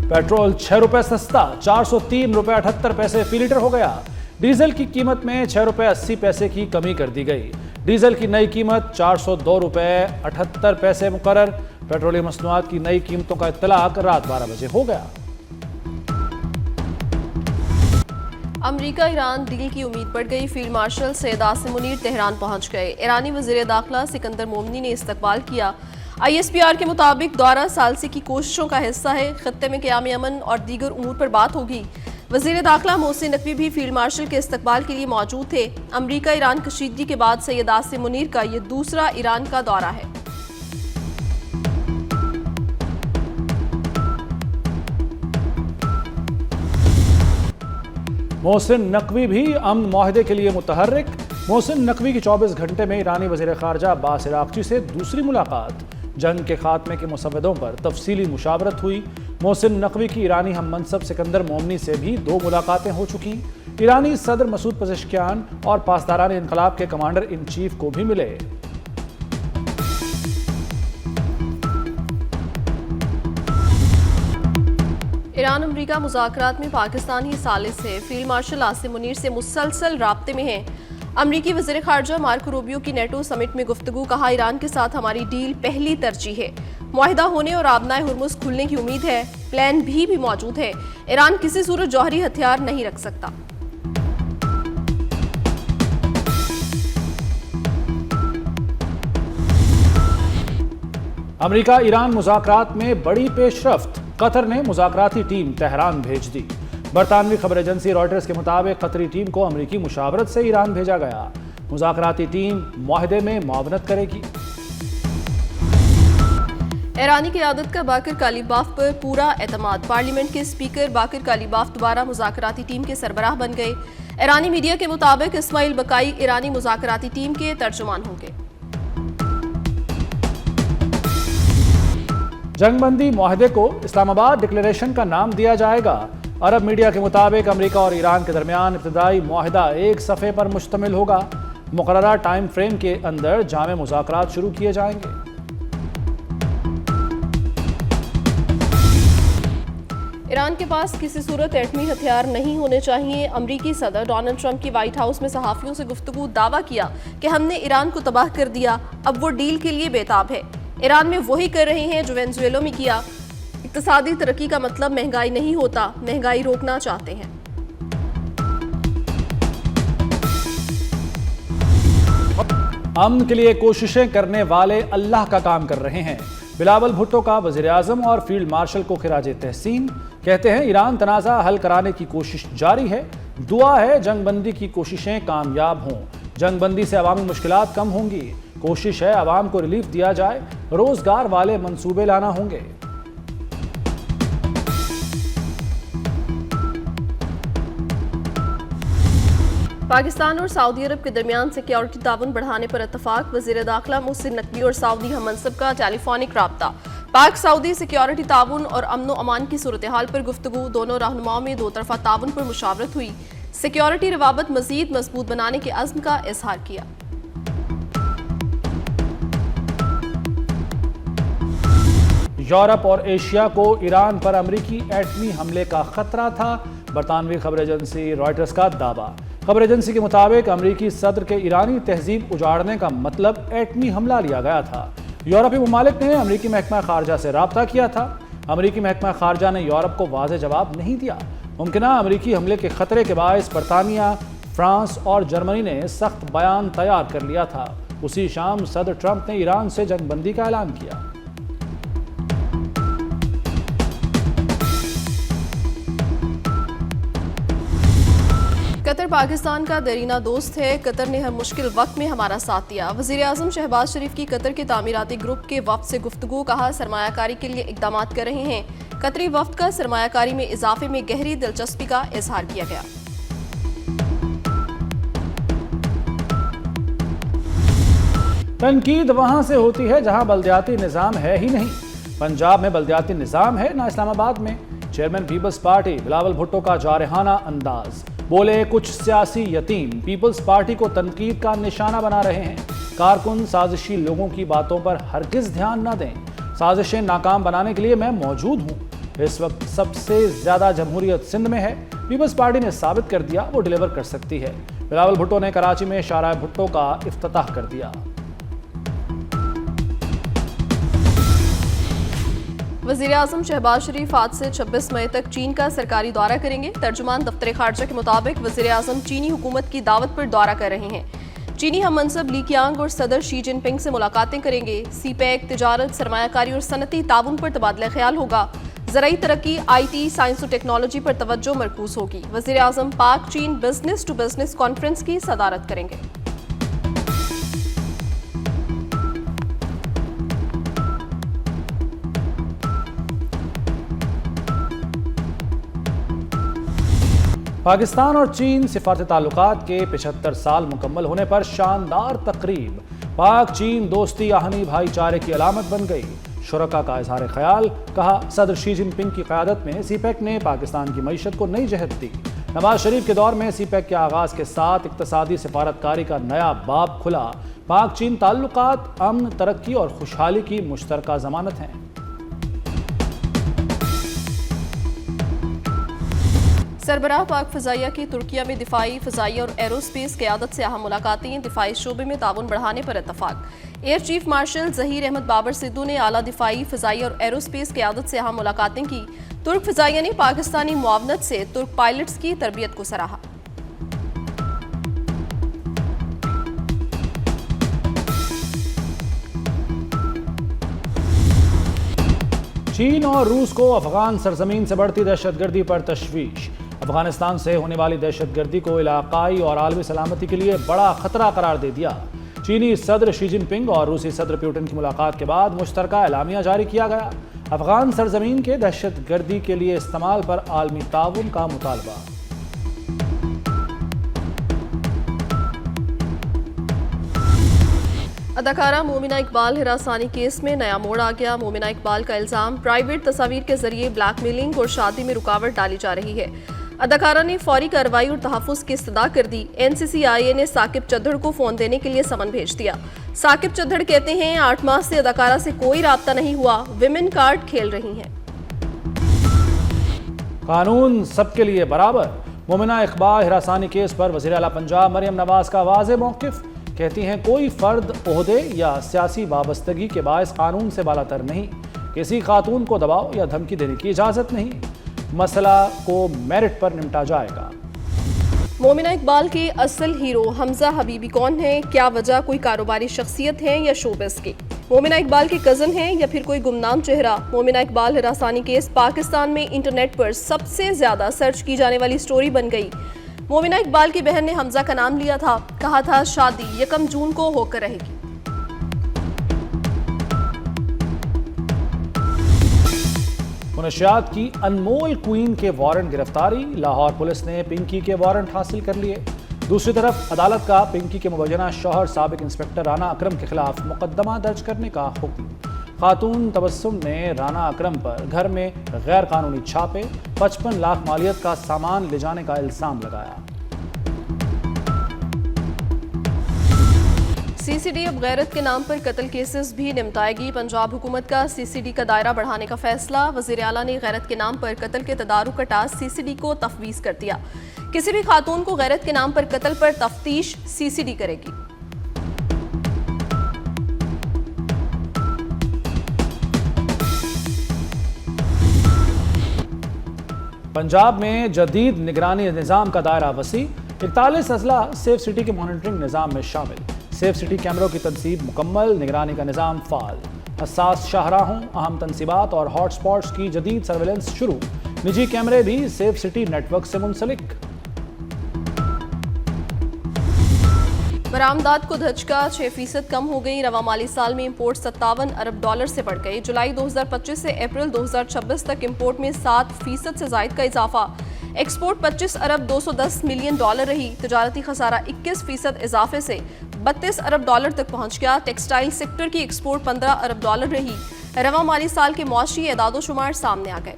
Petrol 6 रुपए सस्ता 403 रुपए 78 पैसे फी लीटर हो गया। डीजल की कीमत में 6 रुपए 80 पैसे की कमी कर दी गई। डीजल की नई कीमत 402 रुपए 78 पैसे मुकर्रर। पेट्रोलियम मसनूआत की नई कीमतों का इत्तलाक रात 12 बजे हो गया। अमरीका ईरान डील की उम्मीद बढ़ गई। Field marshal Syed Asim Munir Tehran पहुंच गए। ईरानी वज़ीर दाखिला सिकंदर मोमनी ने इस्तकबाल किया। ISPR के मुताबिक दौरा सालसी की कोशिशों का हिस्सा है। खत्ते में क़याम अमन और दीगर उमूर पर बात होगी। वज़ीर दाखिला मोहसिन नकवी भी फील्ड मार्शल के इस्तकबाल के लिए मौजूद थे। अमरीका ईरान कशीदगी के बाद सैयद आसिम मुनीर का यह दूसरा ईरान का दौरा है। मोहसिन नकवी भी अमन माहदे के लिए मुतहर्रिक। मोहसिन नकवी की 24 घंटे में ईरानी वज़ीर ख़ारजा अब्बास इराक़ची से दूसरी मुलाकात। जंग के खात्मे के मुसव्वदों पर तफसीली मुशावरत हुई। मोहसिन नकवी की ईरानी हम मनसब सिकंदर मोमनी से भी 2 मुलाकातें हो चुकी। ईरानी सदर मसूद पज़ेश्कियान और पासदारान इनकलाब के कमांडर इन चीफ को भी मिले। ईरान अमरीका मुज़ाकरात में पाकिस्तानी सालिस है। फील्ड मार्शल आसिम मुनीर से मुसलसल राब्ते में हैं। अमरीकी वज़ीर ख़ारजा मार्को रूबियो की नेटो समिट में गुफ्तगू। कहा, ईरान के साथ हमारी डील पहली तरजीह है। मुआहिदा होने और आबनाए हुर्मुज़ खुलने की उम्मीद है। प्लान भी मौजूद है। ईरान किसी सूरत जौहरी हथियार नहीं रख सकता। अमरीका ईरान मुज़ाकरात में बड़ी पेशरफ्त। कतर ने मुज़ाकराती टीम तेहरान भेज दी। बरतानवी खबर एजेंसी रॉयटर्स के मुताबिक कतरी टीम को अमरीकी मुशावरत से ईरान भेजा गया। मुज़ाकराती टीम मुआहदे में मुआवनत करेगी। ईरानी क़यादत का बाकर कालीबाफ पर पूरा एतमाद। पार्लियामेंट के स्पीकर बाकर कालीबाफ दोबारा मुज़ाकराती टीम के सरबराह बन गए। ईरानी मीडिया के मुताबिक इस्माइल बकाई ईरानी मुज़ाकराती टीम के तर्जुमान होंगे। जंगबंदी मुआहदे को इस्लामाबाद डिक्लेरेशन का नाम दिया जाएगा। अरब मीडिया के मुताबिक अमेरिका और ईरान के दरमियान इब्तदाई मुआहदा एक सफ़े पर मुश्तमिल होगा। मुकर्ररा टाइम फ्रेम के अंदर जामे मुज़ाकरात शुरू किए जाएंगे। ईरान के पास किसी सूरत एटमी हथियार नहीं होने चाहिए। अमरीकी सदर डोनाल्ड ट्रंप की व्हाइट हाउस में सहाफ़ियों से गुफ्तगू। दावा किया कि हमने ईरान को तबाह कर दिया, अब वो डील के लिए बेताब है। ईरान में वही कर रहे हैं जो वेनेजुएला में किया। इक़्तिसादी तरक्की का मतलब महंगाई नहीं होता, महंगाई रोकना चाहते हैं। अमन के लिए कोशिशें करने वाले अल्लाह का काम कर रहे हैं। बिलावल भुट्टो का वज़ीर आज़म और फील्ड मार्शल को खिराजे तहसीन। कहते हैं, ईरान तनाज़ा हल कराने की कोशिश जारी है। दुआ है जंगबंदी की कोशिशें कामयाब हों। जंगबंदी से अवामी मुश्किलात कम होंगी। कोशिश है अवाम को रिलीफ दिया जाए। रोजगार वाले मंसूबे लाना होंगे। पाकिस्तान और सऊदी अरब के दरमियान सिक्योरिटी ताउन बढ़ाने पर इत्तफाक। वज़ीर दाखिला मोहसिन नकवी और सऊदी हम मनसब का टेलीफोनिक राब्ता। पाक सऊदी सिक्योरिटी ताउन और अमन अमान की सूरत हाल पर गुफ्तगू। दोनों रहनुमाओं में 2 तरफ़ा ताउन पर मुशावरत हुई। सिक्योरिटी रवाबत मज़ीद मजबूत बनाने के अज़्म का इजहार किया। यूरोप और एशिया को ईरान पर अमरीकी एटमी हमले का खतरा था। बरतानवी खबर एजेंसी रॉयटर्स का दावा। खबर एजेंसी के मुताबिक अमरीकी सदर के ईरानी तहजीब उजाड़ने का मतलब एटमी हमला लिया गया था। यूरोपीय ममालिक ने अमरीकी महकमा खारजा से राब्ता किया था। अमरीकी महकमा खारजा ने यूरोप को वाज़ेह जवाब नहीं दिया। मुमकिना अमरीकी हमले के खतरे के बायस बरतानिया, फ्रांस और जर्मनी ने सख्त बयान तैयार कर लिया था। उसी शाम सदर ट्रंप ने ईरान से जंगबंदी का ऐलान किया। कतर पाकिस्तान का दरीना दोस्त है। कतर ने हर मुश्किल वक्त में हमारा साथ दिया। वज़ीर आज़म शहबाज शरीफ की कतर के तामीराती ग्रुप के वफ्द से गुफ्तगू। कहा, सरमायाकारी के लिए इक़दाम कर रहे हैं। कतरी वफ्द का सरमायाकारी में इजाफे में गहरी दिलचस्पी का इजहार किया गया। तनकीद वहां से होती है जहां बल्दियाती निज़ाम है ही नहीं। पंजाब में बल्दियाती निज़ाम है ना इस्लामाबाद में। Chairman people's party Bilawal Bhutto का जारहाना अंदाज। बोले, कुछ सियासी यतीम पीपल्स पार्टी को तनकीद का निशाना बना रहे हैं। कारकुन साजिशी लोगों की बातों पर हरगिज ध्यान न दें। साजिशें नाकाम बनाने के लिए मैं मौजूद हूँ। इस वक्त सबसे ज्यादा जमहूरियत सिंध में है। पीपल्स पार्टी ने साबित कर दिया वो डिलीवर कर सकती है। बिलावल भुट्टो ने कराची में शाहराह भुट्टो का इफ्तिताह कर दिया। वज़ीर-ए-आज़म शहबाज शरीफ आज से 26 मई तक चीन का सरकारी दौरा करेंगे। तर्जुमान दफ्तर खारजा के मुताबिक वज़ीर-ए-आज़म चीनी हुकूमत की दावत पर दौरा कर रहे हैं। चीनी हम मनसब ली कियांग और सदर शी जिनपिंग से मुलाकातें करेंगे। सीपैक, तिजारत, सरमायाकारी और सनती ताउन पर तबादला ख्याल होगा। ज़राई तरक्की, IT, साइंस और टेक्नोलॉजी पर तवज्जो मरकूज होगी। वज़ीर-ए-आज़म पाक चीन बिजनेस टू बिजनेस कॉन्फ्रेंस की सदारत करेंगे। पाकिस्तान और चीन सिफारती ताल्लुकात के 75 साल मुकम्मल होने पर शानदार तकरीब। पाक चीन दोस्ती आहनी भाईचारे की अलामत बन गई। शुरका का इजहार ख्याल। कहा, सदर शी जिनपिंग की क़यादत में सीपैक ने पाकिस्तान की मईशत को नई जहत दी। नवाज शरीफ के दौर में सीपैक के आगाज के साथ इक्तसादी सिफारतकारी का नया बाब खुला। पाक चीन ताल्लुकात अमन, तरक्की और खुशहाली की मुश्तरका जमानत हैं। सरबराह पाक फ़ज़ाइया की तुर्किया में दिफाई, फ़ज़ाइया और एरोस्पेस क़यादत से अहम मुलाकातें। दिफाई शोबे में ताउन बढ़ाने पर इत्तफाक। Air chief marshal Zaheer Ahmed Babar Sidhu ने आला दिफाई, फ़ज़ाइया और एरोस्पेस क़यादत से अहम मुलाकातें की। तुर्क फ़ज़ाइया ने पाकिस्तानी मुआवनत से तुर्क पायलट्स की तरबियत को सराहा। चीन और रूस को अफगान सरजमीन से बढ़ती दहशतगर्दी पर तशवीश। अफगानिस्तान से होने वाली दहशतगर्दी को इलाकाई और आलमी सलामती के लिए बड़ा खतरा करार दे दिया। चीनी सदर शी जिनपिंग और रूसी सदर पुतिन की मुलाकात के बाद मुश्तरका एलामिया जारी किया गया। अफगान सरजमीन के दहशतगर्दी के लिए इस्तेमाल पर आलमी ताउन का मुतालबा। अदाकारा मोमिना इकबाल हिरासानी केस में नया मोड़ आ गया। मोमिना इकबाल का इल्जाम प्राइवेट तस्वीर के जरिए ब्लैकमेलिंग और शादी में रुकावट डाली जा रही है। अदाकारा ने फौरी कार्रवाई और तहफ़्फ़ुज़ की इस्तदा कर दी। NCCIA ने साकिब चद्दड़ को फ़ोन देने के लिए समन भेज दिया। साकिब चद्दड़ कहते हैं 8 माह से अदाकारा से कोई राब्ता नहीं हुआ, विमेन कार्ड खेल रही हैं। कानून सबके लिए बराबर। मोमिना इकबाल हिरासानी केस पर वज़ीर आला पंजाब मरियम नवाज का वाज़ेह मौक़िफ़। कहती हैं कोई फ़र्द ओहदे या सियासी वाबस्तगी के बायस कानून से बालातर नहीं। किसी खातून को दबाव या धमकी देने की इजाज़त नहीं। मसला को मेरिट पर निपटा जाएगा। मोमिना इकबाल के असल हीरो हमजा हबीबी कौन है? क्या वजह? कोई कारोबारी शख्सियत है या शोबिस की? मोमिना इकबाल के कज़न हैं या फिर कोई गुमनाम चेहरा? मोमिना इकबाल हिरासानी केस पाकिस्तान में इंटरनेट पर सबसे ज़्यादा सर्च की जाने वाली स्टोरी बन गई। मोमिना इकबाल की बहन ने हमजा का नाम लिया था। कहा था शादी 1 जून को होकर रहेगी। मुनशियात की अनमोल क्वीन के वारंट गिरफ्तारी। लाहौर पुलिस ने पिंकी के वारंट हासिल कर लिए। दूसरी तरफ अदालत का पिंकी के मुबैना शौहर साबिक इंस्पेक्टर राना अकरम के खिलाफ मुकदमा दर्ज करने का हुक्म। खातून तबस्सुम ने राना अकरम पर घर में गैर कानूनी छापे, 55 लाख मालियत का सामान ले जाने का इल्जाम लगाया। CCD अब गैरत के नाम पर कत्ल केसेस भी निपटाएगी। पंजाब हुकूमत का CCD का दायरा बढ़ाने का फैसला। वज़ीर आला ने गैरत के नाम पर कत्ल के तदारुक का टास्क CCD को तफवीज़ कर दिया। किसी भी खातून को गैरत के नाम पर कत्ल पर तफ्तीश CCD करेगी। पंजाब में जदीद निगरानी निज़ाम का दायरा वसी। 41 अजला सेफ सिटी के मॉनिटरिंग निज़ाम में शामिल। सेफ सिटी कैमरों की तनसीब मुकम्मल, निगरानी का निज़ाम फ़ाल। हसास शाहराहों, अहम तनसीबात और हॉटस्पॉट्स की जदीद सर्वेलेंस शुरू। निजी कैमरे भी सेफ सिटी नेटवर्क से मुंसलिक। बरामदात को धचका 6% कम हो गई। रवा माली साल में इंपोर्ट $57 अरब से बढ़ गई। जुलाई 2025 से अप्रैल 2026 तक इंपोर्ट में 7% से जायद का इजाफा। एक्सपोर्ट $25 अरब 210 मिलियन रही। तजारती खसारा 21% इजाफे से $32 अरब तक पहुंच गया। टेक्सटाइल सेक्टर की एक्सपोर्ट $15 अरब रही। रवा माली साल के मुआशी एदादो शुमार सामने आ गए।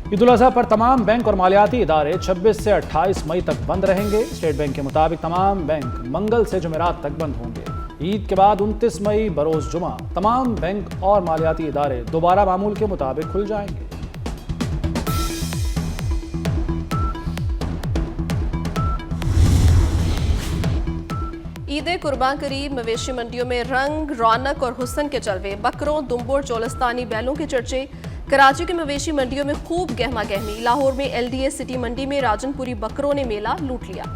ईद उल अज़हा पर तमाम बैंक और मालियाती इदारे 26 से 28 मई तक बंद रहेंगे। स्टेट बैंक के मुताबिक तमाम बैंक मंगल से जुमेरात तक बंद होंगे। ईद के बाद 29 मई बरोज जुमा तमाम बैंक और मालियाती इदारे दोबारा मामूल के मुताबिक खुल जाएंगे। ईद कुर्बान करीब मवेशी मंडियों में रंग, रौनक और हुस्न के जलवे। बकरों, दुम्बुर, चोलस्तानी बैलों के चर्चे। कराची के मवेशी मंडियों में खूब गहमा गहमी। लाहौर में LDA सिटी मंडी में राजनपुरी बकरों ने मेला लूट लिया।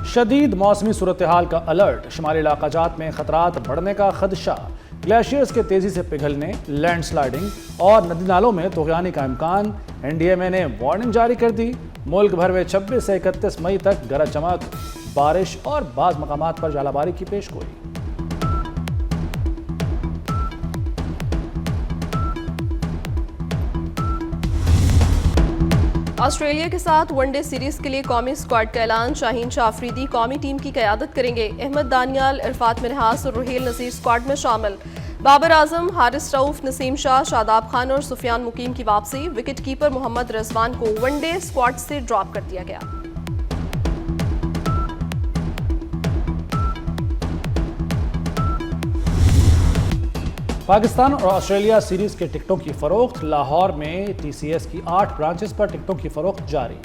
शदीद मौसमी सूरत हाल का अलर्ट। शुमाली इलाकाजात में खतरात बढ़ने का खदशा। ग्लेशियर्स के तेजी से पिघलने, लैंडस्लाइडिंग और नदी नालों में तूफ़ानी का इम्कान। NDMA ने वार्निंग जारी कर दी। मुल्क भर में 26 से 31 मई तक गरज चमक, बारिश और बाज़ मकामात पर जालाबारी की पेशगोई। ऑस्ट्रेलिया के साथ वनडे सीरीज के लिए कौमी स्क्वाड का ऐलान। शाहीन शाह अफरीदी कौमी टीम की क़यादत करेंगे। अहमद दानियाल, इरफात मिन्हास और रुहेल नज़ीर स्क्वाड में शामिल। बाबर आजम, हारिस रऊफ, नसीम शाह, शादाब खान और सुफियान मुकीम की वापसी। विकेट कीपर मोहम्मद रिजवान को वनडे स्क्वाड से ड्रॉप कर दिया गया। पाकिस्तान और ऑस्ट्रेलिया सीरीज के टिकटों की फरोख्त। लाहौर में TCS की 8 ब्रांचेस पर टिकटों की फरोख्त जारी।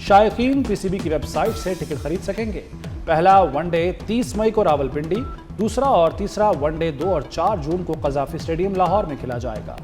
शायकीन PCB की वेबसाइट से टिकट खरीद सकेंगे। पहला वनडे 30 मई को रावलपिंडी, दूसरा और तीसरा वनडे 2 और 4 जून को कज़ाफ़ी स्टेडियम लाहौर में खेला जाएगा।